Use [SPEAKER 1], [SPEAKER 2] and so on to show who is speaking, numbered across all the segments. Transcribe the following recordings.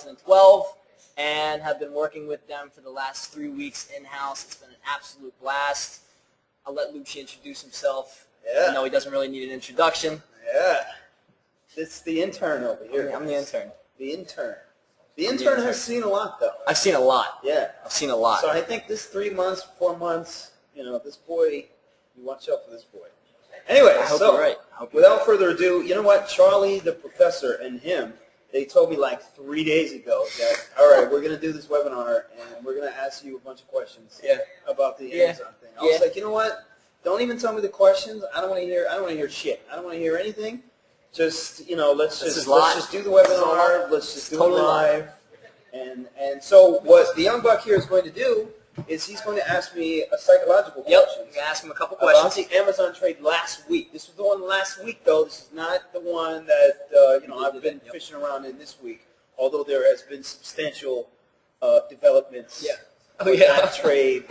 [SPEAKER 1] 2012 and have been working with them for the last 3 weeks in-house. It's been an absolute blast. I'll let Lucci introduce himself.
[SPEAKER 2] Yeah.
[SPEAKER 1] I know he doesn't really need an introduction.
[SPEAKER 2] Yeah. It's the intern over here.
[SPEAKER 1] I'm the intern.
[SPEAKER 2] The intern. The intern has seen a lot, though.
[SPEAKER 1] I've seen a lot.
[SPEAKER 2] Yeah.
[SPEAKER 1] I've seen a lot.
[SPEAKER 2] So I think this 3 months, 4 months, this boy, you watch out for this boy. Anyway,
[SPEAKER 1] I hope you're right.
[SPEAKER 2] Without further ado, you know what? Charlie, the professor, and him, they told me like 3 days ago that, all right, we're going to do this webinar, and we're going to ask you a bunch of questions about the Amazon thing. I was like, you know what? Don't even tell me the questions. I don't want to hear shit. I don't want to hear anything. Just, let's just do the webinar. Let's just do it live. And so what the young buck here is going to do is he's going to ask me a psychological question.
[SPEAKER 1] I'm going to ask him a couple questions.
[SPEAKER 2] About the Amazon trade last week. This was the one last week, though. This is not the one that, I've been fishing around in this week, although there has been substantial developments in that trade,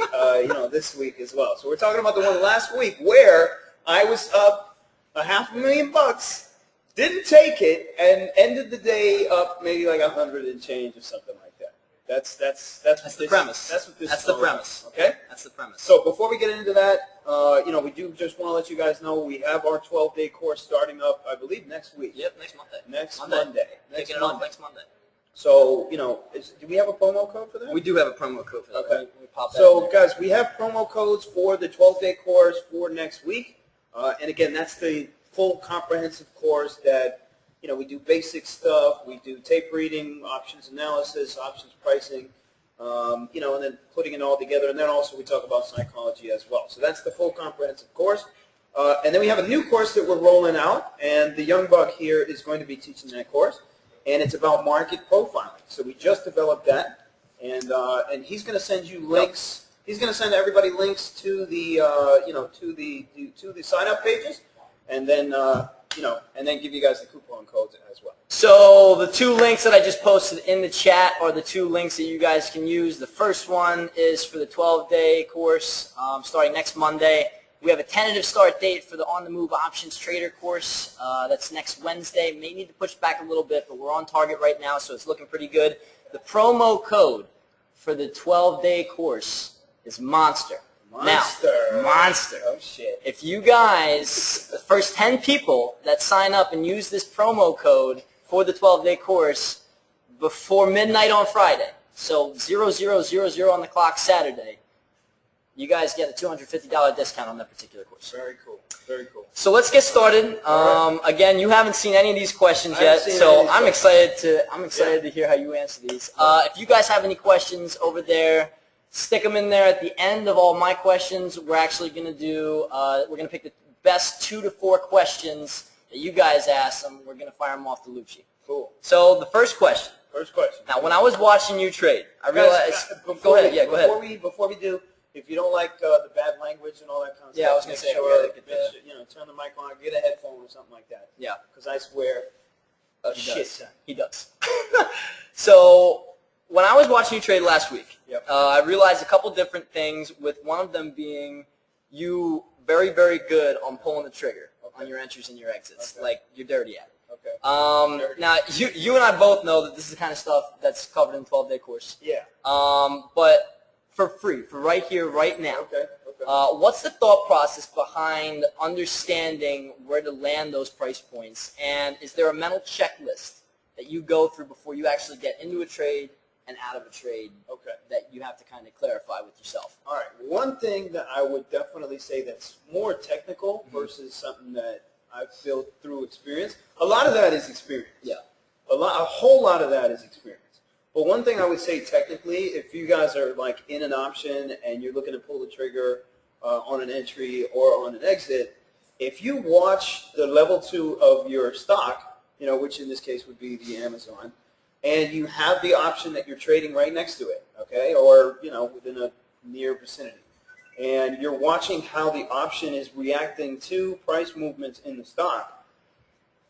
[SPEAKER 2] this week as well. So we're talking about the one last week where I was up $500,000, didn't take it, and ended the day up maybe like 100 and change or something like that. That's
[SPEAKER 1] the premise.
[SPEAKER 2] That's what this
[SPEAKER 1] That's
[SPEAKER 2] is
[SPEAKER 1] the
[SPEAKER 2] all
[SPEAKER 1] premise.
[SPEAKER 2] about, okay?
[SPEAKER 1] That's the premise.
[SPEAKER 2] So before we get into that, we do just want to let you guys know we have our 12-day course starting up, I believe, next week.
[SPEAKER 1] Yep, next Monday.
[SPEAKER 2] Next Monday.
[SPEAKER 1] Kicking it off next Monday.
[SPEAKER 2] So, do we have a promo code for that?
[SPEAKER 1] We do have a promo code for that.
[SPEAKER 2] Okay.
[SPEAKER 1] We pop that
[SPEAKER 2] So, guys, we have promo codes for the 12-day course for next week. And again, that's the full comprehensive course that, we do basic stuff. We do tape reading, options analysis, options pricing, and then putting it all together. And then also we talk about psychology as well. So that's the full comprehensive course. And then we have a new course that we're rolling out. And the young buck here is going to be teaching that course. And it's about market profiling. So we just developed that. And he's going to send you links. He's going to send everybody links to the, to the sign-up pages. And then, and then give you guys the coupon codes as well.
[SPEAKER 1] So the two links that I just posted in the chat are the two links that you guys can use. The first one is for the 12-day course starting next Monday. We have a tentative start date for the On-the-Move Options Trader course. That's next Wednesday. May need to push back a little bit, but we're on target right now, so it's looking pretty good. The promo code for the 12-day course is Monster. Now, Monster.
[SPEAKER 2] Oh, shit.
[SPEAKER 1] If you guys, the first 10 people that sign up and use this promo code for the 12-day course before midnight on Friday, so 0000 on the clock Saturday, you guys get a $250 discount on that particular course.
[SPEAKER 2] Very cool. Very cool.
[SPEAKER 1] So let's get started. Again, you haven't seen any of these questions yet, so I'm excited to hear how you answer these. If you guys have any questions over there, stick them in there at the end of all my questions. We're actually going to do, we're going to pick the best 2 to 4 questions that you guys ask them. We're going to fire them off to Lucci.
[SPEAKER 2] Cool.
[SPEAKER 1] So the first question. Now, when I was watching you trade, I realized, go ahead.
[SPEAKER 2] Before we do, if you don't like the bad language and all that kind of stuff,
[SPEAKER 1] I was going to say,
[SPEAKER 2] turn the mic on, get a headphone or something like that.
[SPEAKER 1] Yeah.
[SPEAKER 2] Because I swear, shit.
[SPEAKER 1] He does. So when I was watching you trade last week, I realized a couple different things, with one of them being you very, very good on pulling the trigger on your entries and your exits. Like, you're dirty at it.
[SPEAKER 2] Okay.
[SPEAKER 1] Now, you and I both know that this is the kind of stuff that's covered in the 12-day course.
[SPEAKER 2] Yeah.
[SPEAKER 1] But for free, for right here, right now.
[SPEAKER 2] Okay.
[SPEAKER 1] What's the thought process behind understanding where to land those price points? And is there a mental checklist that you go through before you actually get into a trade and out of a trade that you have to kind of clarify with yourself?
[SPEAKER 2] All right. One thing that I would definitely say that's more technical versus something that I've built through experience, a lot of that is experience.
[SPEAKER 1] Yeah.
[SPEAKER 2] A whole lot of that is experience. But one thing I would say technically, if you guys are like in an option and you're looking to pull the trigger on an entry or on an exit, if you watch the level 2 of your stock, which in this case would be the Amazon, and you have the option that you're trading right next to it, okay, or within a near vicinity, and you're watching how the option is reacting to price movements in the stock.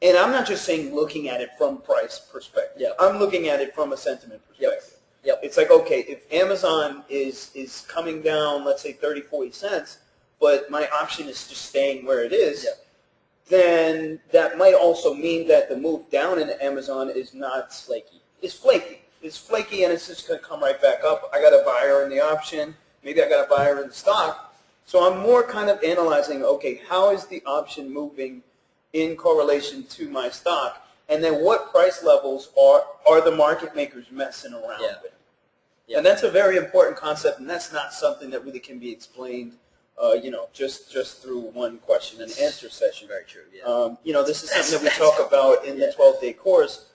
[SPEAKER 2] And I'm not just saying looking at it from price perspective.
[SPEAKER 1] Yep.
[SPEAKER 2] I'm looking at it from a sentiment perspective.
[SPEAKER 1] Yep.
[SPEAKER 2] It's like, okay, if Amazon is coming down, let's say 30, 40 cents, but my option is just staying where it is, then that might also mean that the move down in Amazon is not flaky. It's flaky. is flaky and it's just going to come right back up. I got a buyer in the option. Maybe I got a buyer in the stock. So I'm more kind of analyzing, okay, how is the option moving in correlation to my stock? And then what price levels are the market makers messing around with? Yeah. And that's a very important concept, and that's not something that really can be explained, just through one question and answer session. Very true. Yeah. This is something that we talk about in the 12-day course.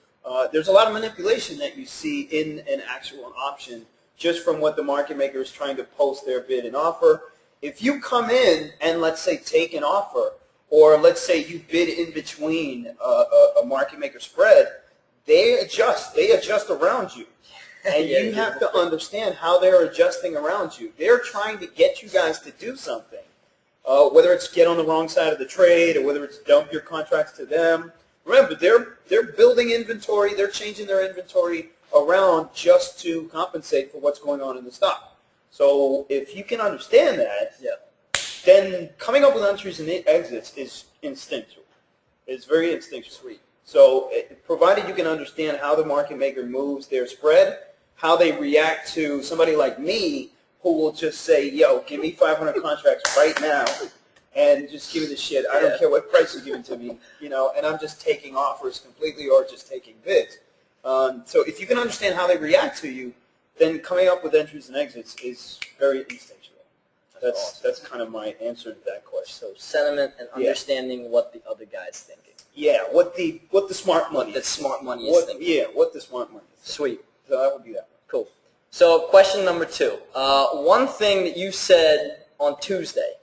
[SPEAKER 2] There's a lot of manipulation that you see in an actual option just from what the market maker is trying to post their bid and offer. If you come in and, let's say, take an offer, or let's say you bid in between a market maker spread, they adjust around you. And you have to understand how they're adjusting around you. They're trying to get you guys to do something, whether it's get on the wrong side of the trade or whether it's dump your contracts to them. Remember, they're building inventory. They're changing their inventory around just to compensate for what's going on in the stock. So if you can understand that, then coming up with entries and exits is instinctual. It's very instinctual. Sweet. So provided you can understand how the market maker moves their spread, how they react to somebody like me who will just say, yo, give me 500 contracts right now and just give me the shit. I don't care what price you're giving to me, and I'm just taking offers completely or just taking bids. So if you can understand how they react to you, then coming up with entries and exits is very instinctual. That's kind of my answer to that question.
[SPEAKER 1] So sentiment and understanding what the other guy's thinking.
[SPEAKER 2] Yeah, what the smart money.
[SPEAKER 1] What the smart money is thinking.
[SPEAKER 2] Yeah, what the smart money is thinking.
[SPEAKER 1] Sweet.
[SPEAKER 2] So that would be that.
[SPEAKER 1] Cool. So question number 2. One thing that you said on Tuesday,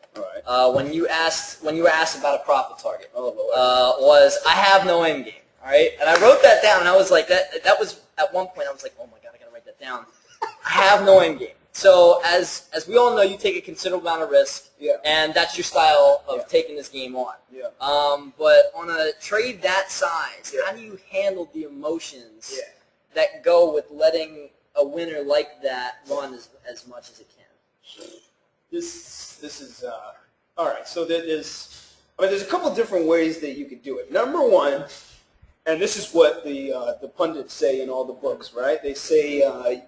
[SPEAKER 1] when you were asked about a profit target, was I have no end game. All right, and I wrote that down, and I was like, that was at one point I was like, oh my god, I gotta write that down. I have no end game. So as we all know, you take a considerable amount of risk, and that's your style of taking this game on. Yeah. But on a trade that size, how do you handle the emotions that go with letting a winner like that run as much as it can?
[SPEAKER 2] This is all right. So there's a couple of different ways that you could do it. Number one, and this is what the pundits say in all the books, right? They say,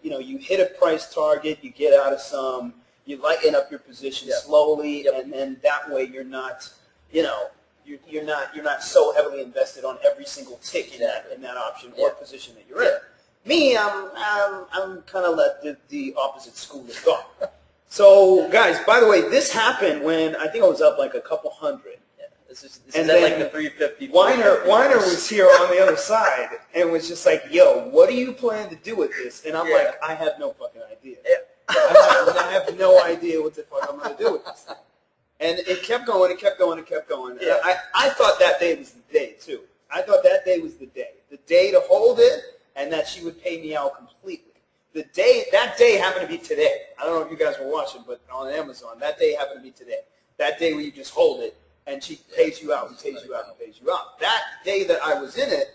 [SPEAKER 2] you hit a price target, you get out of some, you lighten up your position slowly, and then that way you're not, you're not so heavily invested on every single tick in that option or position that you're in. Me, I'm kind of let the opposite school of thought. So, guys, by the way, this happened when I think I was up like a couple hundred.
[SPEAKER 1] This is like the 350.
[SPEAKER 2] Weiner was here on the other side and was just like, yo, what do you plan to do with this? And I'm like, I have no fucking idea. I have no idea what the fuck I'm going to do with this thing. And it kept going, it kept going, it kept going. Yeah. I thought that day was the day, too. I thought that day was the day. The day to hold it and that she would pay me out completely. That day happened to be today. I don't know if you guys were watching, but on Amazon, that day happened to be today. That day where you just hold it. And she pays you out and pays you out and pays you out. That day that I was in it,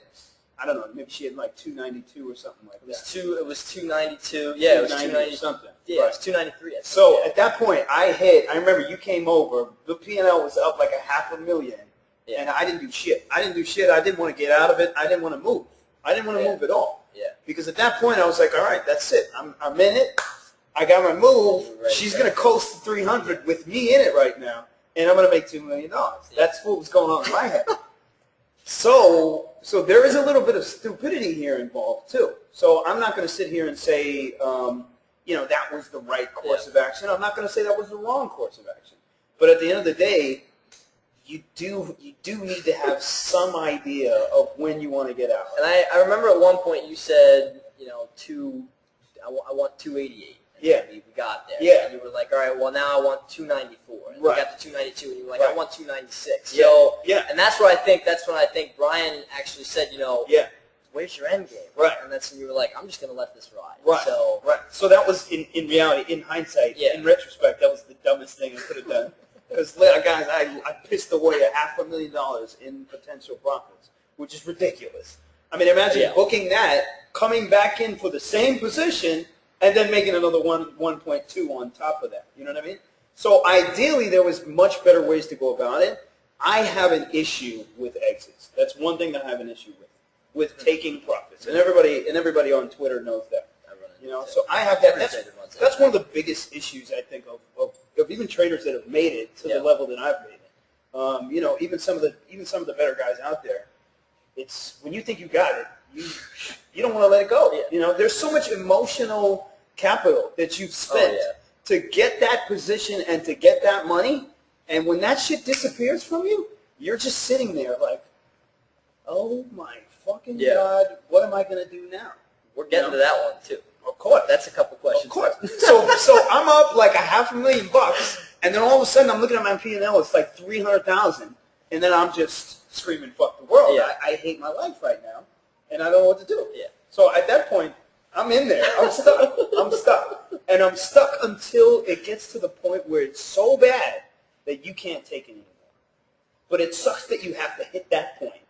[SPEAKER 2] I don't know, maybe she had like 292 or something like that.
[SPEAKER 1] It was 292. Yeah, it was 290
[SPEAKER 2] something.
[SPEAKER 1] Yeah, it was 293.
[SPEAKER 2] So at that point, I remember you came over. The P&L was up like $500,000, and I didn't do shit. I didn't want to get out of it. I didn't want to move. I didn't want to move at all. Yeah. Because at that point, I was like, all right, that's it. I'm in it. I got my move. She's going to coast to 300 with me in it right now. And I'm going to make $2 million. That's what was going on in my head. So there is a little bit of stupidity here involved, too. So I'm not going to sit here and say, that was the right course of action. I'm not going to say that was the wrong course of action. But at the end of the day, you do need to have some idea of when you want to get out.
[SPEAKER 1] And I remember at one point you said, I want 288.
[SPEAKER 2] Yeah.
[SPEAKER 1] We got there.
[SPEAKER 2] Yeah.
[SPEAKER 1] And you were like, all right, well, now I want 294. And we got to 292, and you were like, I want 296.
[SPEAKER 2] Yeah.
[SPEAKER 1] So,
[SPEAKER 2] yeah.
[SPEAKER 1] And that's when I think Brian actually said, where's your end game?
[SPEAKER 2] Right.
[SPEAKER 1] And that's when you were like, I'm just going to let this ride.
[SPEAKER 2] Right. So that was, in reality, in hindsight, in retrospect, that was the dumbest thing I could have done. Because, guys, I pissed away $500,000 in potential profits, which is ridiculous. I mean, imagine booking that, coming back in for the same position, and then making another 1.2 on top of that. You know what I mean? So ideally, there was much better ways to go about it. I have an issue with exits. That's one thing that I have an issue with. with taking profits, and everybody on Twitter knows that. So I have that. That's one of the biggest issues I think of even traders that have made it to the level that I've made it. Even some of the better guys out there. It's when you think you got it, you don't want to let it go. There's so much emotional capital that you've spent to get that position and to get that money, and when that shit disappears from you, you're just sitting there like, oh my fucking God, what am I going to do now?
[SPEAKER 1] We're getting to that one too.
[SPEAKER 2] Of course.
[SPEAKER 1] That's a couple questions.
[SPEAKER 2] Of course. So I'm up like $500,000, and then all of a sudden I'm looking at my P&L, it's like $300,000, and then I'm just screaming, fuck the world.
[SPEAKER 1] Yeah.
[SPEAKER 2] I hate my life right now, and I don't know what to do.
[SPEAKER 1] Yeah.
[SPEAKER 2] So at that point, I'm in there. I'm stuck. And I'm stuck until it gets to the point where it's so bad that you can't take it anymore. But it sucks that you have to hit that point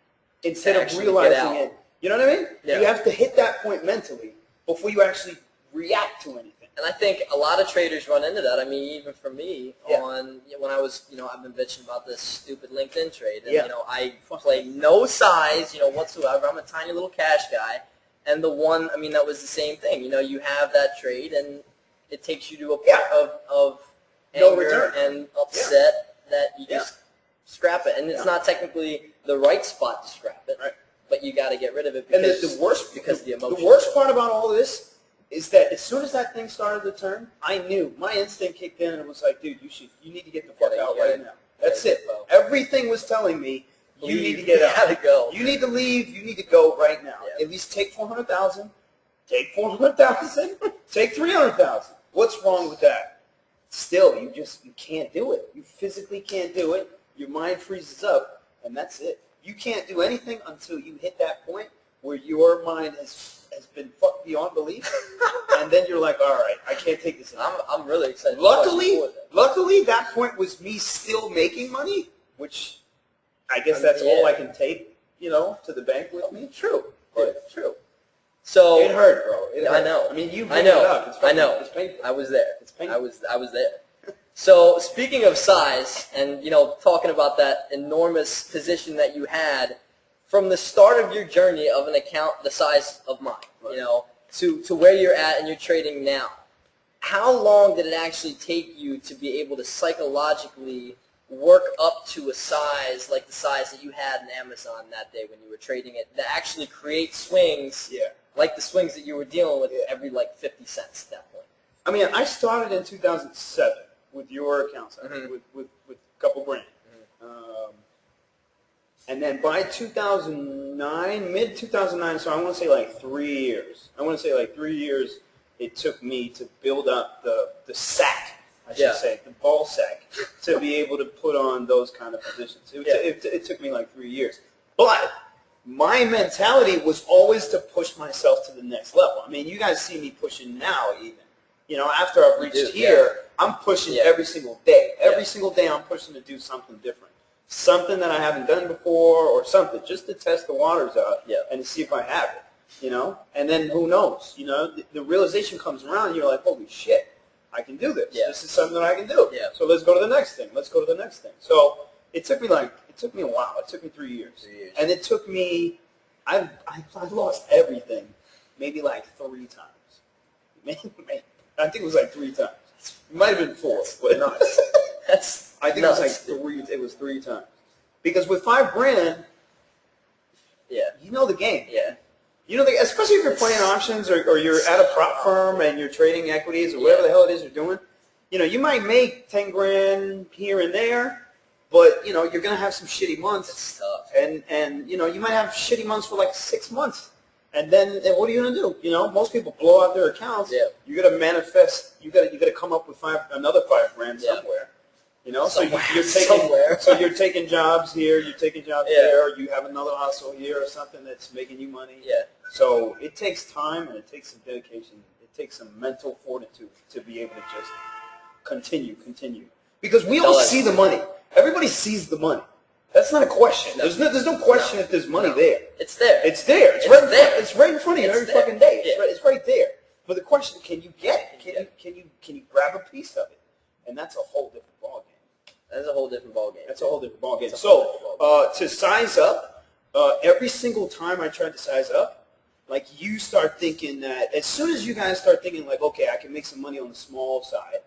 [SPEAKER 2] instead of realizing it. You know what I mean? Yeah. You have to hit that point mentally before you actually react to anything.
[SPEAKER 1] And I think a lot of traders run into that. I mean, even for me, when I was, I've been bitching about this stupid LinkedIn trade, and I play no size, whatsoever. I'm a tiny little cash guy, and that was the same thing. You have that trade, and it takes you to a point of anger and upset that you just scrap it, and it's not technically the right spot to scrap it, but you got to get rid of it because,
[SPEAKER 2] and the worst,
[SPEAKER 1] because the emotion.
[SPEAKER 2] The worst part about all of this is that as soon as that thing started to turn, I knew. My instinct kicked in and it was like, dude, you need to get the fuck out right now. That's it. Everything was telling me, you need to get out.
[SPEAKER 1] You gotta go.
[SPEAKER 2] You need to leave. You need to go right now. Yeah. At least take $400,000. Take $400,000. Take $300,000. What's wrong with that? Still, you can't do it. You physically can't do it. Your mind freezes up, and that's it. You can't do anything until you hit that point where your mind has been fucked beyond belief, and then you're like, all right, I can't take this anymore.
[SPEAKER 1] I'm really excited.
[SPEAKER 2] Luckily, that point was me still making money, which I guess that's all I can take, to the bank with me.
[SPEAKER 1] True. True. So
[SPEAKER 2] it hurt, bro. It hurt.
[SPEAKER 1] I know.
[SPEAKER 2] I mean, you bring it up.
[SPEAKER 1] I know.
[SPEAKER 2] It's painful.
[SPEAKER 1] I was there.
[SPEAKER 2] It's painful.
[SPEAKER 1] I was there. So speaking of size, and talking about that enormous position that you had from the start of your journey of an account the size of mine, to where you're at and you're trading now, how long did it actually take you to be able to psychologically work up to a size like the size that you had in Amazon that day when you were trading it, that actually create swings like the swings that you were dealing with every 50 cents at that point?
[SPEAKER 2] I mean, I started in 2007 with your accounts, with a couple grand. And then by 2009, mid-2009, so I want to say 3 years. It took me to build up the sack, I should say, the ball sack, to be able to put on those kind of positions. It took me 3 years. But my mentality was always to push myself to the next level. I mean, you guys see me pushing now even. After I've reached here, I'm pushing every single day. Every single day I'm pushing to do something different. Something that I haven't done before or something, just to test the waters out and to see if I have it, And then who knows, the realization comes around and you're like, holy shit, I can do this. Yeah. This is something that I can do. Yeah. So let's go to the next thing. So it took me a while. It took me 3 years. And it took me, I lost everything maybe 3 times. Maybe. I think it was 3 times. It might have been 4, but not. I think it was 3. It was 3 times. Because with $5 grand, you know the game. Yeah. Especially if you're playing options or you're at a prop firm and you're trading equities or whatever the hell it is you're doing. You might make 10 grand here and there, but you're going to have some shitty months.
[SPEAKER 1] It's tough.
[SPEAKER 2] And you might have shitty months for 6 months. And then what are you going to do? Most people blow out their accounts. Yeah. You got to manifest. You got to come up with another $5 grand somewhere. So you're taking jobs here, you're taking jobs there, or you have another hustle here or something that's making you money. Yeah. So it takes time and it takes some dedication. It takes some mental fortitude to be able to just continue. Because we all see the money. Everybody sees the money. That's not a question. No. There's no question if there's money there.
[SPEAKER 1] It's there.
[SPEAKER 2] It's there. It's right in front of you every fucking day. It's right there. But the question, can you get it? Can you grab a piece of it? And that's a whole different ballgame.
[SPEAKER 1] That's a whole different ballgame.
[SPEAKER 2] So to size up, every single time I tried to size up, like you start thinking that as soon as you guys start thinking like, okay, I can make some money on the small side,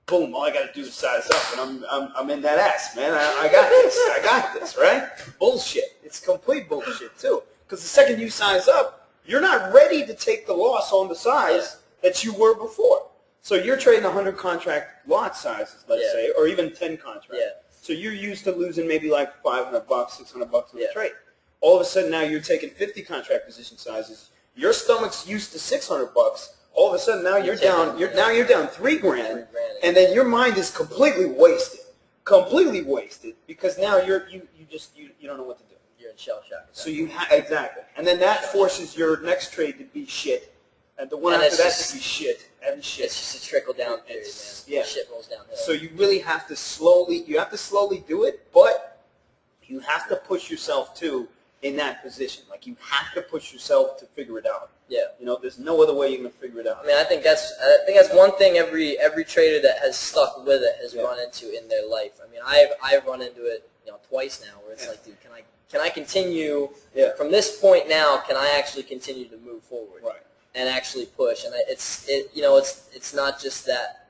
[SPEAKER 2] boom, all I got to do is size up, and I'm in that ass, man. I got this, right? Bullshit. It's complete bullshit too, because the second you size up, you're not ready to take the loss on the size that you were before. So you're trading 100 contract lot sizes, let's say, or even 10 contracts.
[SPEAKER 1] Yeah.
[SPEAKER 2] So you're used to losing maybe like $500, $600 on the trade. All of a sudden now you're taking 50 contract position sizes. Your stomach's used to $600. All of a sudden now you're down. You're down $3,000, and then your mind is completely wasted. Completely wasted because now you don't know what to do.
[SPEAKER 1] You're in shell shock.
[SPEAKER 2] So exactly, and then that forces your next trade to be shit, and the one after that to be shit and shit.
[SPEAKER 1] It's just a trickle down period, man.
[SPEAKER 2] Yeah.
[SPEAKER 1] Shit rolls downhill.
[SPEAKER 2] So you really have to slowly do it, but you have to push yourself too in that position. Like you have to push yourself to figure it out.
[SPEAKER 1] Yeah.
[SPEAKER 2] You know, there's no other way you're gonna figure it out.
[SPEAKER 1] I mean, I think that's one thing every trader that has stuck with it has run into in their life. I mean, I've run into it, twice now, where it's like, dude, can I continue from this point now? Can I actually continue to move forward?
[SPEAKER 2] Right.
[SPEAKER 1] And actually push, and it's not just that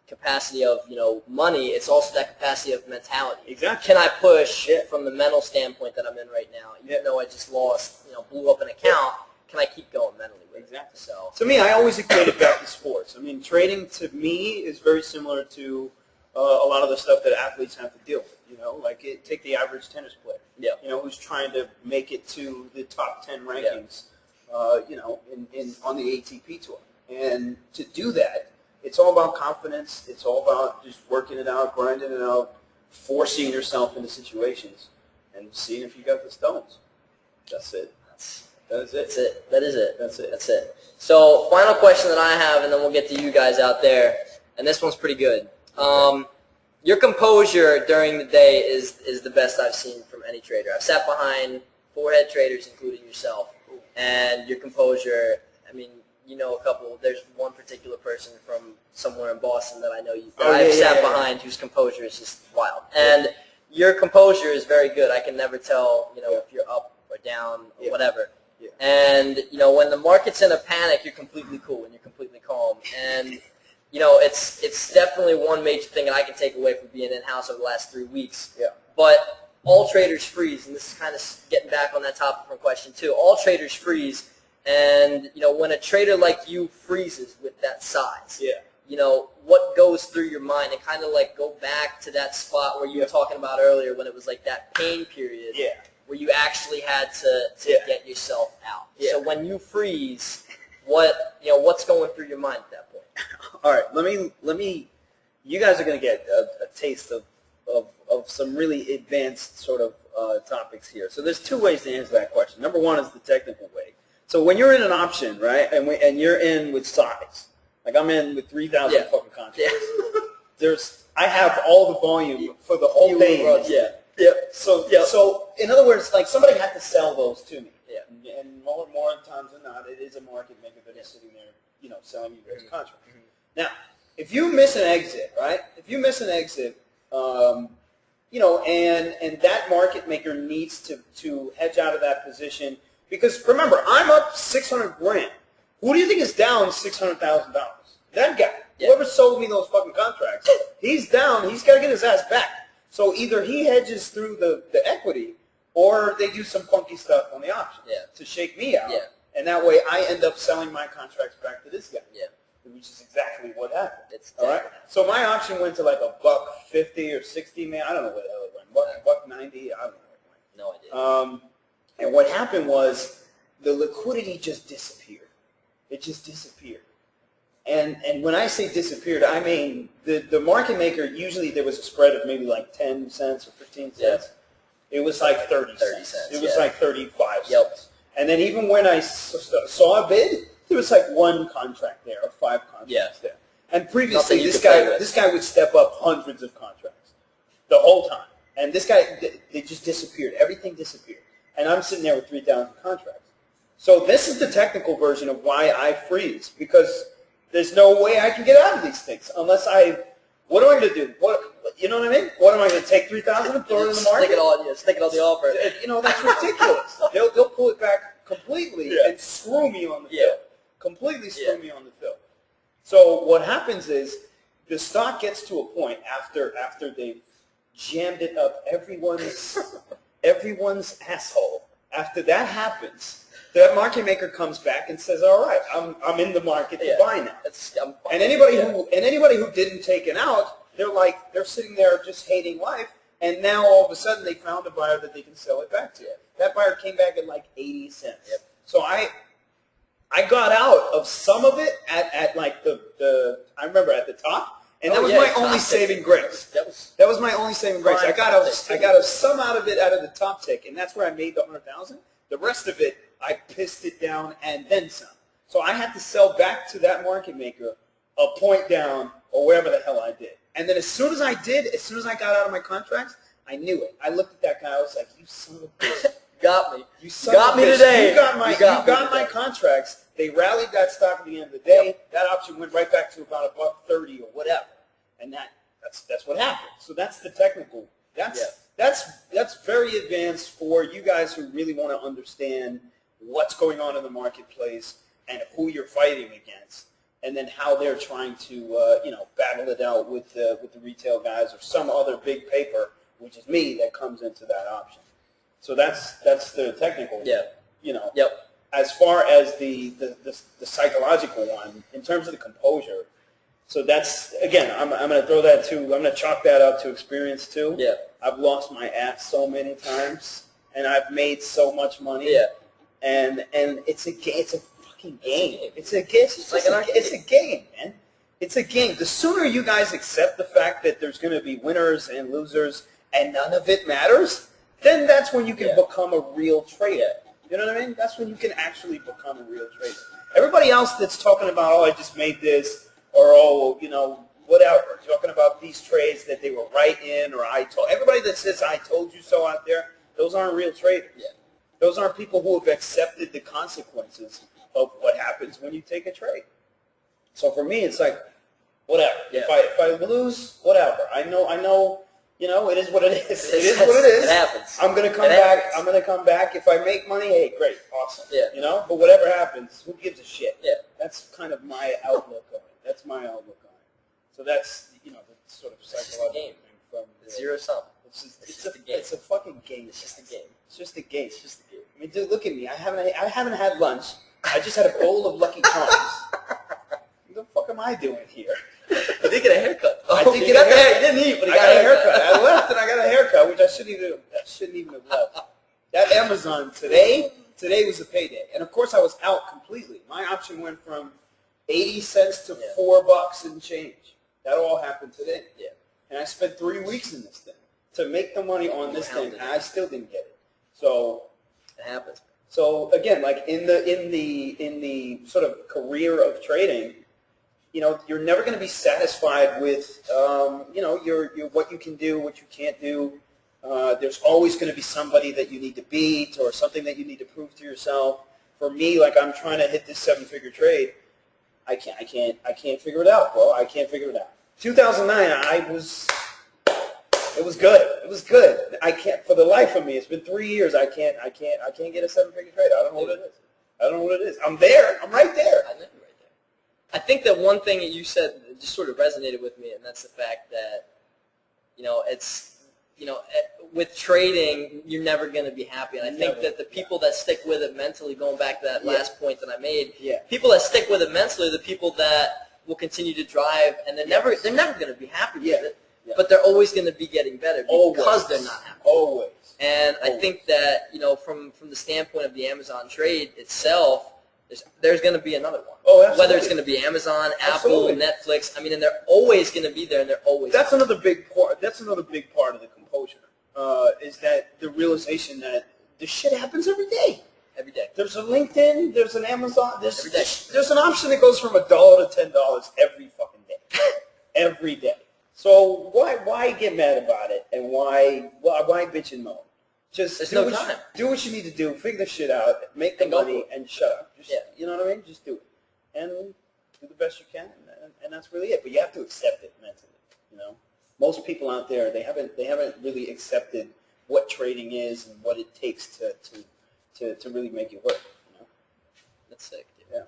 [SPEAKER 1] capacity of money. It's also that capacity of mentality.
[SPEAKER 2] Exactly.
[SPEAKER 1] Can I push from the mental standpoint that I'm in right now? Even though I just lost, blew up an account, can I keep going mentally with it?
[SPEAKER 2] Exactly.
[SPEAKER 1] So
[SPEAKER 2] to me, I always equate it back to sports. I mean, trading to me is very similar to a lot of the stuff that athletes have to deal with. Like take the average tennis player.
[SPEAKER 1] Yeah.
[SPEAKER 2] Who's trying to make it to the top 10 rankings. On the ATP tour. And to do that, it's all about confidence. It's all about just working it out, grinding it out, forcing yourself into situations, and seeing if you got the stones. That's it. That is it.
[SPEAKER 1] That is it.
[SPEAKER 2] That's it.
[SPEAKER 1] That's it. So final question that I have, and then we'll get to you guys out there, and this one's pretty good. Your composure during the day is the best I've seen from any trader. I've sat behind 4 head traders, including yourself. And your composure, I mean, a couple. There's one particular person from somewhere in Boston that I know I've sat behind whose composure is just wild. And your composure is very good. I can never tell, if you're up or down or whatever. Yeah. And, when the market's in a panic, you're completely cool and you're completely calm. And, it's definitely one major thing that I can take away from being in-house over the last 3 weeks.
[SPEAKER 2] Yeah.
[SPEAKER 1] But all traders freeze, and this is kind of getting back on that topic from question 2. All traders freeze, and when a trader like you freezes with that size, what goes through your mind, and kind of like go back to that spot where you were talking about earlier when it was like that pain period, where you actually had to get yourself out. Yeah. So when you freeze, what's going through your mind at that point?
[SPEAKER 2] All right, let me. You guys are going to get a taste of some really advanced sort of topics here. So there's 2 ways to answer that question. Number 1 is the technical way. So when you're in an option, right, and you're in with size, like I'm in with 3,000 fucking contracts. I have all the volume for the whole thing. So in other words, like somebody had to sell those to me. Yeah. And more times than not, it is a market maker that is sitting there, selling you those contracts. Mm-hmm. Now, if you miss an exit, right? If you miss an exit. And that market maker needs to hedge out of that position because remember, I'm up $600,000. Who do you think is down $600,000? That guy. Yeah. Whoever sold me those fucking contracts, he's down. He's got to get his ass back. So either he hedges through the equity, or they do some funky stuff on the options to shake me out. Yeah. And that way, I end up selling my contracts back to this guy. Yeah. Which is exactly what happened. All right. So my option went to like $1.50 or 60, man. I don't know what the hell it went. $1.90. I don't know what it went.
[SPEAKER 1] No idea.
[SPEAKER 2] And what happened was the liquidity just disappeared. It just disappeared. And when I say disappeared, I mean the market maker, usually there was a spread of maybe like 10 cents or 15 cents. Yeah. It was like 30 cents. It was like 35 cents. And then even when I saw a bid, there was like 1 contract there or 5 contracts there. And previously, this guy would step up hundreds of contracts the whole time. And this guy, they just disappeared. Everything disappeared. And I'm sitting there with 3,000 contracts. So this is the technical version of why I freeze, because there's no way I can get out of these things unless I What am I going to do? You know what I mean? What am I going to take $3,000 and throw it in the market?
[SPEAKER 1] Stick it on the offer.
[SPEAKER 2] That's ridiculous. They'll pull it back completely and screw me on the fill. Completely screw me on the fill. So what happens is the stock gets to a point after they've jammed it up everyone's asshole. After that happens, that market maker comes back and says, "All right, I'm in the market to buy now." And anybody who didn't take it out, they're sitting there just hating life. And now all of a sudden they found a buyer that they can sell it back to. That buyer came back at like 80 cents. So I got out of some of it at like I remember at the top, and that was my only saving grace. That was my only saving grace. I got some out of it out of the top tick, and that's where I made the 100,000. The rest of it, I pissed it down and then some. So I had to sell back to that market maker a point down or wherever the hell I did. And then as soon as I got out of my contracts, I knew it. I looked at that guy. I was like, "You son of a bitch."
[SPEAKER 1] Got me.
[SPEAKER 2] You got me today. You got my contracts. They rallied that stock at the end of the day. That option went right back to about $1.30 or whatever. And that's what happened. So that's the technical. That's very advanced for you guys who really want to understand what's going on in the marketplace and who you're fighting against, and then how they're trying to battle it out with the retail guys or some other big paper, which is me, that comes into that option. So that's the technical. As far as the psychological one, in terms of the composure, so that's, again, I'm going to throw that to, I'm going to chalk that up to experience too. I've lost my ass so many times, and I've made so much money. And it's a fucking game. It's a game, man. It's a game. The sooner you guys accept the fact that there's going to be winners and losers and none of it matters, then that's when you can become a real trader. You know what I mean? That's when you can actually become a real trader. Everybody else that's talking about, "Oh, I just made this," or "Oh, whatever," talking about these trades that they were right in, or everybody that says "I told you so" out there, those aren't real traders. Those aren't people who have accepted the consequences of what happens when you take a trade. So for me, it's like, whatever. If I lose, whatever. I know. It is what it is. It is what it is.
[SPEAKER 1] It happens.
[SPEAKER 2] I'm gonna come back. I'm gonna come back. If I make money, hey, great, awesome. But whatever happens, who gives a shit? That's kind of my outlook on it. That's my outlook on it. So that's the sort of psychological thing from
[SPEAKER 1] zero sum.
[SPEAKER 2] It's a game. It's a fucking game.
[SPEAKER 1] It's just a game.
[SPEAKER 2] It's just a game. It's just a game. I mean, dude, look at me. I haven't had lunch. I just had a bowl of Lucky Charms. What the fuck am I doing here?
[SPEAKER 1] I did get a haircut.
[SPEAKER 2] I did get a haircut.
[SPEAKER 1] He didn't eat, but he
[SPEAKER 2] I
[SPEAKER 1] got
[SPEAKER 2] a haircut. I left and I got a haircut, which I shouldn't even have left. That Amazon today was a payday, and of course I was out completely. My option went from 80 cents to $4 and change. That all happened today. And I spent 3 weeks in this thing to make the money on this thing, and I still didn't get it. So
[SPEAKER 1] it happens.
[SPEAKER 2] So again, like in the sort of career of trading, you're never going to be satisfied with your what you can do, what you can't do. There's always going to be somebody that you need to beat or something that you need to prove to yourself. For me, like, I'm trying to hit this 7-figure trade. I can't figure it out, bro. I can't figure it out. 2009, it was good. It was good. I can't, for the life of me. It's been 3 years. I can't get a 7-figure trade. I don't know what it is. I don't know what it is. I'm there. I'm right there.
[SPEAKER 1] I know you're right there. I think that one thing that you said just sort of resonated with me, and that's the fact that, with trading, you're never going to be happy. And I think that the people that stick with it mentally, going back to that last point that I made, people that stick with it mentally are the people that will continue to drive, and they're never going to be happy with it. But they're always going to be getting better because they're not happy.
[SPEAKER 2] Always.
[SPEAKER 1] And I think that, from the standpoint of the Amazon trade itself, there's going to be another one.
[SPEAKER 2] Oh, absolutely.
[SPEAKER 1] Whether it's going to be Amazon, Apple, Netflix, and they're always going to be there, and they're always.
[SPEAKER 2] That's another big part. That's another big part of the composure. Is that the realization that this shit happens every day.
[SPEAKER 1] Every day.
[SPEAKER 2] There's a LinkedIn. There's an Amazon. There's an option that goes from $1 to $10 every fucking day. Every day. So why get mad about it, and why bitch and moan? Just do what you need to do. Figure the shit out. Make the money and shut up. You know what I mean? Just do it and do the best you can, and that's really it. But you have to accept it mentally. You know, most people out there they haven't really accepted what trading is and what it takes to really make it work. You know,
[SPEAKER 1] that's sick. Dude.
[SPEAKER 2] Yeah.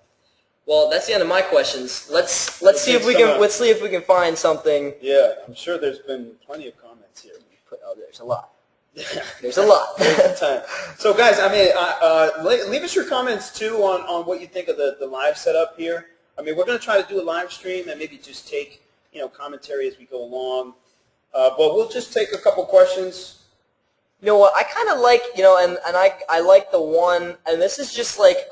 [SPEAKER 1] Well, that's the end of my questions. Let's see if we can find something.
[SPEAKER 2] Yeah, I'm sure there's been plenty of comments here.
[SPEAKER 1] Oh, there's a lot. There's a lot.
[SPEAKER 2] There's a ton. So, guys, I mean, leave us your comments too on what you think of the live setup here. I mean, we're going to try to do a live stream and maybe just take commentary as we go along. But we'll just take a couple questions.
[SPEAKER 1] You know what? I kind of like and I like the one, and this is just like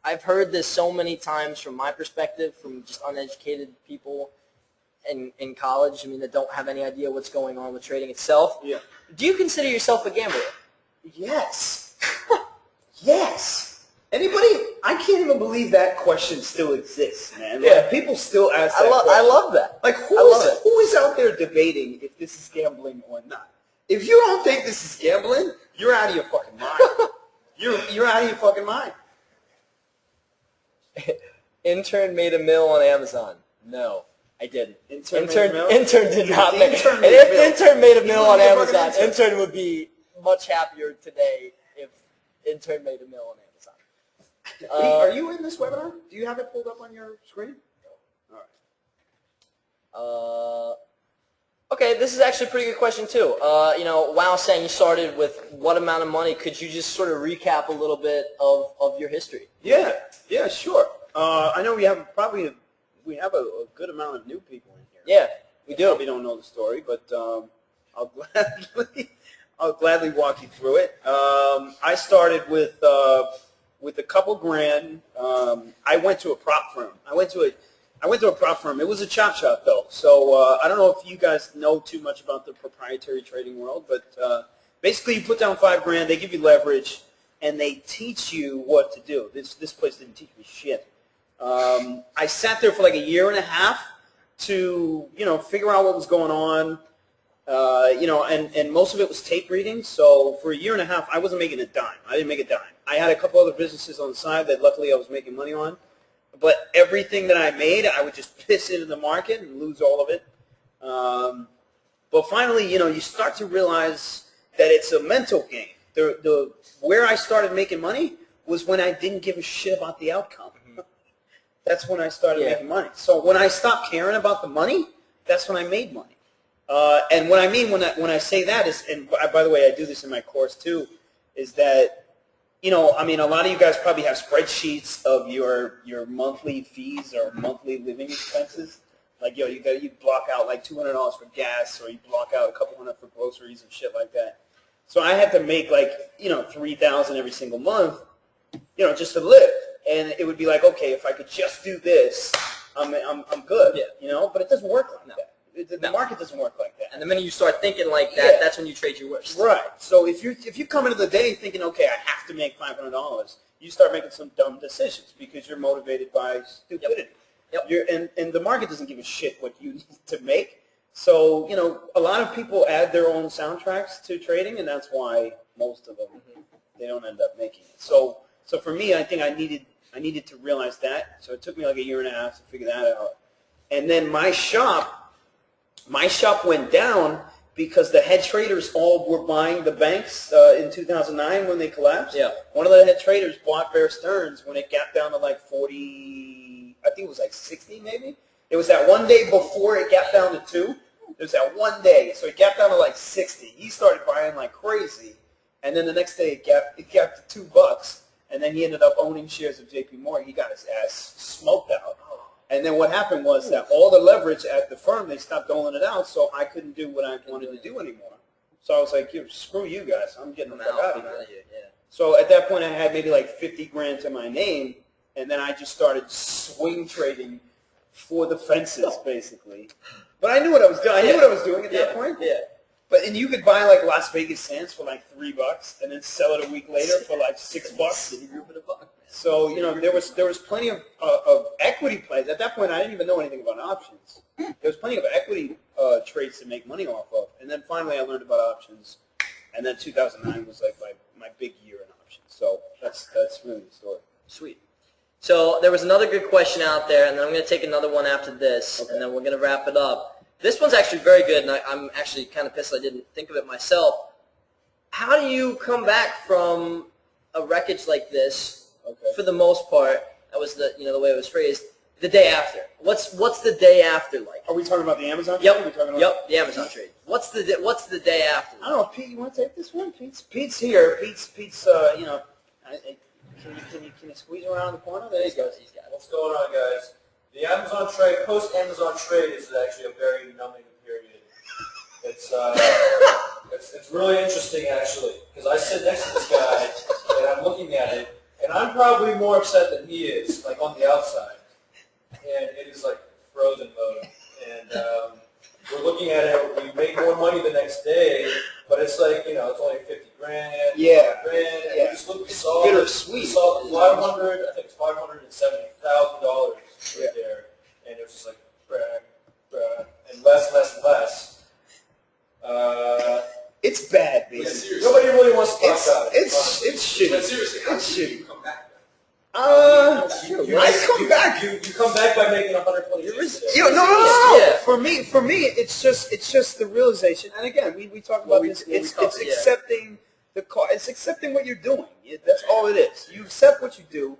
[SPEAKER 1] I've heard this so many times from my perspective, from just uneducated people in college, I mean, that don't have any idea what's going on with trading itself.
[SPEAKER 2] Yeah.
[SPEAKER 1] Do you consider yourself a gambler?
[SPEAKER 2] Yes. Yes. Anybody? I can't even believe that question still exists, man.
[SPEAKER 1] Yeah.
[SPEAKER 2] Like, people still ask that question.
[SPEAKER 1] I love that.
[SPEAKER 2] Like, who is out there debating if this is gambling or not? If you don't think this is gambling, you're out of your fucking mind. You're out of your fucking mind.
[SPEAKER 1] Intern made $1 million on Amazon. No, I didn't.
[SPEAKER 2] Intern
[SPEAKER 1] did not make.
[SPEAKER 2] Intern
[SPEAKER 1] made $1 million on Amazon. Intern would be much happier today if intern made $1 million on Amazon.
[SPEAKER 2] Are you in this webinar? Do you have it pulled up on your screen? No.
[SPEAKER 1] All right. Okay, this is actually a pretty good question too. Wow, saying you started with what amount of money? Could you just sort of recap a little bit of your history?
[SPEAKER 2] Yeah, sure. I know we have a good amount of new people in here.
[SPEAKER 1] Yeah, we do.
[SPEAKER 2] Probably don't know the story, but I'll gladly walk you through it. I started with a couple grand. I went to a prop firm. I went to a prop firm. It was a chop shop though. So I don't know if you guys know too much about the proprietary trading world, but basically you put down $5 grand. They give you leverage, and they teach you what to do. This place didn't teach me shit. I sat there for like 1.5 years to figure out what was going on. And most of it was tape reading. So for 1.5 years, I wasn't making a dime. I didn't make a dime. I had a couple other businesses on the side that luckily I was making money on. But everything that I made, I would just piss into the market and lose all of it. But finally, you start to realize that it's a mental game. Where I started making money was when I didn't give a shit about the outcome. That's when I started making money. So when I stopped caring about the money, that's when I made money. And what I mean when I say that is, and by the way, I do this in my course too, is that, a lot of you guys probably have spreadsheets of your monthly fees or monthly living expenses. Like, you block out like $200 for gas, or you block out a couple hundred for groceries and shit like that. So I had to make like, $3,000 every single month, just to live. And it would be like, okay, if I could just do this, I'm good. Yeah. But it doesn't work like that. The market doesn't work like that.
[SPEAKER 1] And the minute you start thinking like that, that's when you trade your worst.
[SPEAKER 2] Right. So if you come into the day thinking, okay, I have to make $500, you start making some dumb decisions because you're motivated by stupidity. Yep. And the market doesn't give a shit what you need to make. So, a lot of people add their own soundtracks to trading, and that's why most of them, they don't end up making it. So for me, I think I needed to realize that. So it took me like 1.5 years to figure that out. And then my shop went down because the head traders all were buying the banks in 2009 when they collapsed.
[SPEAKER 1] Yeah.
[SPEAKER 2] One of the head traders bought Bear Stearns when it got down to like 40, I think it was like 60 maybe. It was that one day before it got down to 2. It was that one day. So it got down to like 60. He started buying like crazy. And then the next day it got to $2. And then he ended up owning shares of JP Morgan. He got his ass smoked out. And then what happened was that all the leverage at the firm, they stopped doling it out, so I couldn't do what I wanted to do anymore. So I was like, screw you guys. I'm getting the fuck out of here.
[SPEAKER 1] Yeah.
[SPEAKER 2] So at that point, I had maybe like 50 grand to my name, and then I just started swing trading for the fences, basically. But I knew what I was doing. I knew what I was doing at that point.
[SPEAKER 1] Yeah.
[SPEAKER 2] And you could buy like Las Vegas Sands for like $3 and then sell it a week later for like $6. So there was plenty of equity plays at that point. I didn't even know anything about options. There was plenty of equity trades to make money off of, and then finally I learned about options, and then 2009 was like my big year in options. So that's really the story.
[SPEAKER 1] Sweet. So there was another good question out there, and then I'm going to take another one after this, and then we're going to wrap it up. This one's actually very good, and I'm actually kind of pissed I didn't think of it myself. How do you come back from a wreckage like this, for the most part, that was the way it was phrased, the day after? What's the day after like?
[SPEAKER 2] Are we talking about the Amazon trade?
[SPEAKER 1] Yep, the Amazon trade. What's the day after?
[SPEAKER 2] I don't know, Pete, you want to take this one? Pete's here. Pete's can you squeeze around the corner? There you go.
[SPEAKER 1] He's got it.
[SPEAKER 3] What's going on, guys? The Amazon trade, post-Amazon trade, is actually a very numbing period. It's really interesting, actually, because I sit next to this guy, and I'm looking at it, and I'm probably more upset than he is, like on the outside. And it is like frozen mode. And we're looking at it, we make more money the next day, but it's like, it's only 50 grand,
[SPEAKER 2] Yeah.
[SPEAKER 3] 100 grand, and
[SPEAKER 2] Yeah.
[SPEAKER 3] we just look, we saw
[SPEAKER 2] Bittersweet.
[SPEAKER 3] I think it's $570,000 right there, and it was just like, and less.
[SPEAKER 2] It's bad, baby.
[SPEAKER 3] Nobody really wants to talk about it.
[SPEAKER 2] It's shitty.
[SPEAKER 4] But seriously, how
[SPEAKER 2] It's
[SPEAKER 4] do
[SPEAKER 2] shitty.
[SPEAKER 4] you come back?
[SPEAKER 2] I come back.
[SPEAKER 3] You come back by making 126.
[SPEAKER 2] No.
[SPEAKER 1] Yeah.
[SPEAKER 2] For me, it's just the realization. And again, we talk about this. It's accepting the cost. It's accepting what you're doing. That's all it is. You accept what you do.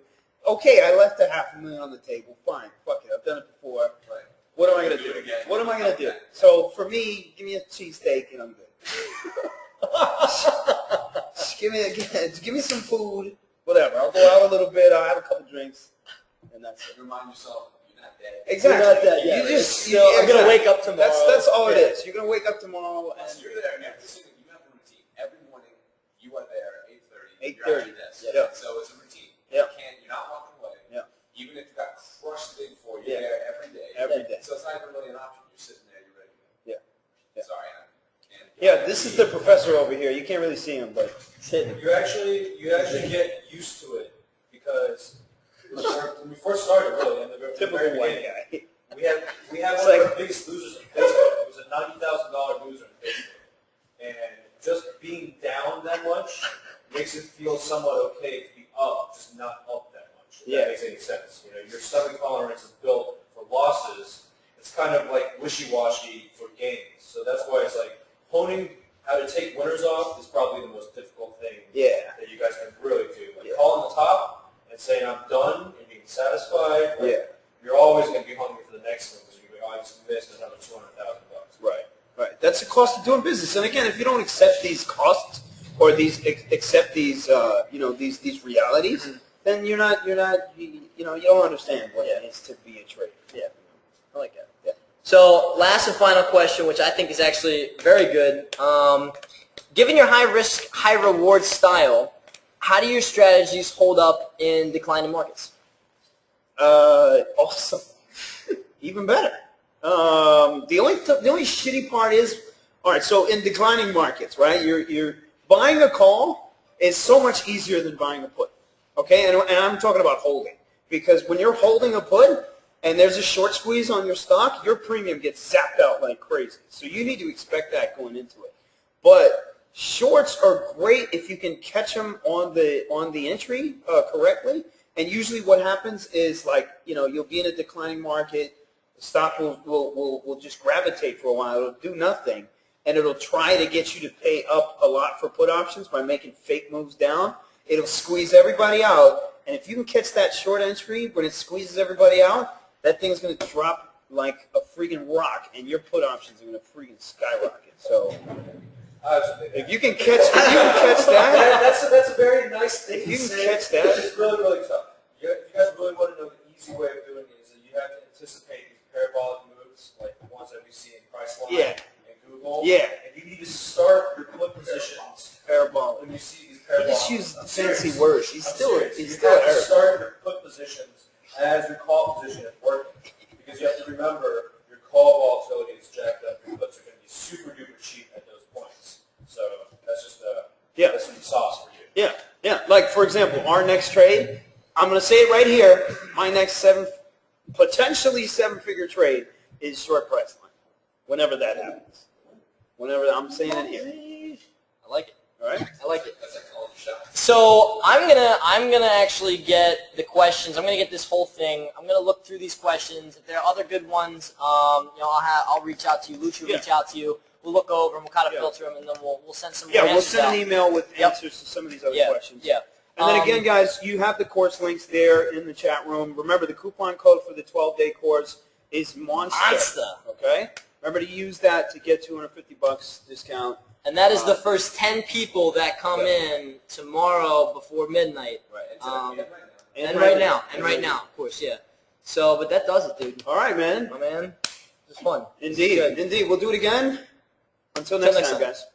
[SPEAKER 2] Okay, I left $500,000 on the table. Fine, fuck it. I've done it before.
[SPEAKER 4] Right.
[SPEAKER 2] What am I gonna do? What am I gonna do? So for me, give me a cheesesteak and I'm good. Just give me some food. Whatever. I'll go out a little bit. I'll have a couple drinks, and that's it.
[SPEAKER 4] Remind yourself you're not dead.
[SPEAKER 2] Exactly.
[SPEAKER 1] You're not dead yet.
[SPEAKER 2] You just
[SPEAKER 1] I'm gonna wake up tomorrow.
[SPEAKER 2] That's all it is. You're gonna wake up tomorrow and
[SPEAKER 4] So you're there every single. You have a routine. Every morning you are there at 8:30.
[SPEAKER 2] 8:30.
[SPEAKER 4] You're at your desk.
[SPEAKER 2] Yeah.
[SPEAKER 4] So it's a routine.
[SPEAKER 2] Yeah.
[SPEAKER 4] You're not walking away.
[SPEAKER 2] Yeah.
[SPEAKER 4] Even if you got crushed the day before, you're there every day.
[SPEAKER 2] Every day.
[SPEAKER 4] So it's not even really an option. You're sitting there. You're ready to go.
[SPEAKER 2] Yeah.
[SPEAKER 4] Sorry. I can't.
[SPEAKER 2] Yeah, this is the professor over here. You can't really see him, but
[SPEAKER 3] You actually get used to it because when we first started, really, in the very
[SPEAKER 2] typical white
[SPEAKER 3] beginning,
[SPEAKER 2] guy.
[SPEAKER 3] we had
[SPEAKER 2] It's
[SPEAKER 3] one of
[SPEAKER 2] like-
[SPEAKER 3] our biggest losers in Facebook. It was a $90,000 loser in Facebook, and just being down that much makes it feel somewhat okay to be up, just not up that much. If
[SPEAKER 2] Yeah.
[SPEAKER 3] that makes any sense. Your stomach tolerance is built for losses. It's kind of like wishy-washy for gains. So that's why it's like honing how to take winners off is probably the most difficult thing
[SPEAKER 2] Yeah.
[SPEAKER 3] that you guys can really do. Like calling the top and saying I'm done and being satisfied. Like,
[SPEAKER 2] Yeah.
[SPEAKER 3] You're always going to be hungry for the next one because you're going to always miss another $200,000.
[SPEAKER 2] Right. That's the cost of doing business. And again, if you don't accept these costs or accept these these realities, then you don't understand what it is to be a trader.
[SPEAKER 1] Yeah, I like that. Yeah. So last and final question, which I think is actually very good. Given your high risk, high reward style, how do your strategies hold up in declining markets?
[SPEAKER 2] Awesome. Even better. The only shitty part is, all right. So in declining markets, right? You're buying a call is so much easier than buying a put. Okay, and I'm talking about holding, because when you're holding a put and there's a short squeeze on your stock, your premium gets zapped out like crazy. So you need to expect that going into it. But shorts are great if you can catch them on the entry correctly. And usually what happens is, like, you'll be in a declining market, the stock will just gravitate for a while. It'll do nothing, and it'll try to get you to pay up a lot for put options by making fake moves down. It'll squeeze everybody out, and if you can catch that short entry when it squeezes everybody out, that thing's going to drop like a freaking rock, and your put options are going to freaking skyrocket. So if you can catch that,
[SPEAKER 3] That's a very nice thing
[SPEAKER 2] if you
[SPEAKER 3] to
[SPEAKER 2] can
[SPEAKER 3] say.
[SPEAKER 2] catch that,
[SPEAKER 3] It's really, really tough. If you guys really want to know the easy way of doing it is that you have to anticipate these parabolic moves, like the ones that we see in Priceline
[SPEAKER 2] Yeah.
[SPEAKER 3] and Google.
[SPEAKER 2] Yeah.
[SPEAKER 3] And you need to start your put positions
[SPEAKER 2] parabolic.
[SPEAKER 3] when you see these
[SPEAKER 2] He
[SPEAKER 3] parabolic.
[SPEAKER 2] just used
[SPEAKER 3] I'm
[SPEAKER 2] fancy
[SPEAKER 3] serious.
[SPEAKER 2] words. He's
[SPEAKER 3] I'm
[SPEAKER 2] still
[SPEAKER 3] serious.
[SPEAKER 2] he's
[SPEAKER 3] You
[SPEAKER 2] still
[SPEAKER 3] have to
[SPEAKER 2] Arab.
[SPEAKER 3] start your put positions as your call position is working, because you have to remember your call volatility is jacked up. Your puts are going to be super duper cheap at those points. So that's just that's some sauce for you.
[SPEAKER 2] Yeah. Like, for example, our next trade, I'm going to say it right here. My next potentially seven-figure trade is short price line. Whenever that happens. Whenever I'm saying it here.
[SPEAKER 1] I like it.
[SPEAKER 2] All right.
[SPEAKER 1] I like it.
[SPEAKER 3] That's like all the shot.
[SPEAKER 1] So I'm gonna actually get the questions. I'm gonna get this whole thing. I'm gonna look through these questions. If there are other good ones, I'll reach out to you. Lucci will reach out to you. We'll look over them. We'll kind of filter them, and then we'll send some.
[SPEAKER 2] Yeah,
[SPEAKER 1] more
[SPEAKER 2] we'll send
[SPEAKER 1] out.
[SPEAKER 2] an email with answers to some of these other questions.
[SPEAKER 1] Yeah.
[SPEAKER 2] And then again, guys, you have the course links there in the chat room. Remember, the coupon code for the 12-day course is Monster. Okay. Remember to use that to get $250 discount.
[SPEAKER 1] And that is the first 10 people that come in tomorrow before midnight.
[SPEAKER 4] Right.
[SPEAKER 1] And right now, of course, yeah. So, but that does it, dude.
[SPEAKER 2] All right, man.
[SPEAKER 1] My man, it was fun.
[SPEAKER 2] Indeed. We'll do it again. Until next time, guys.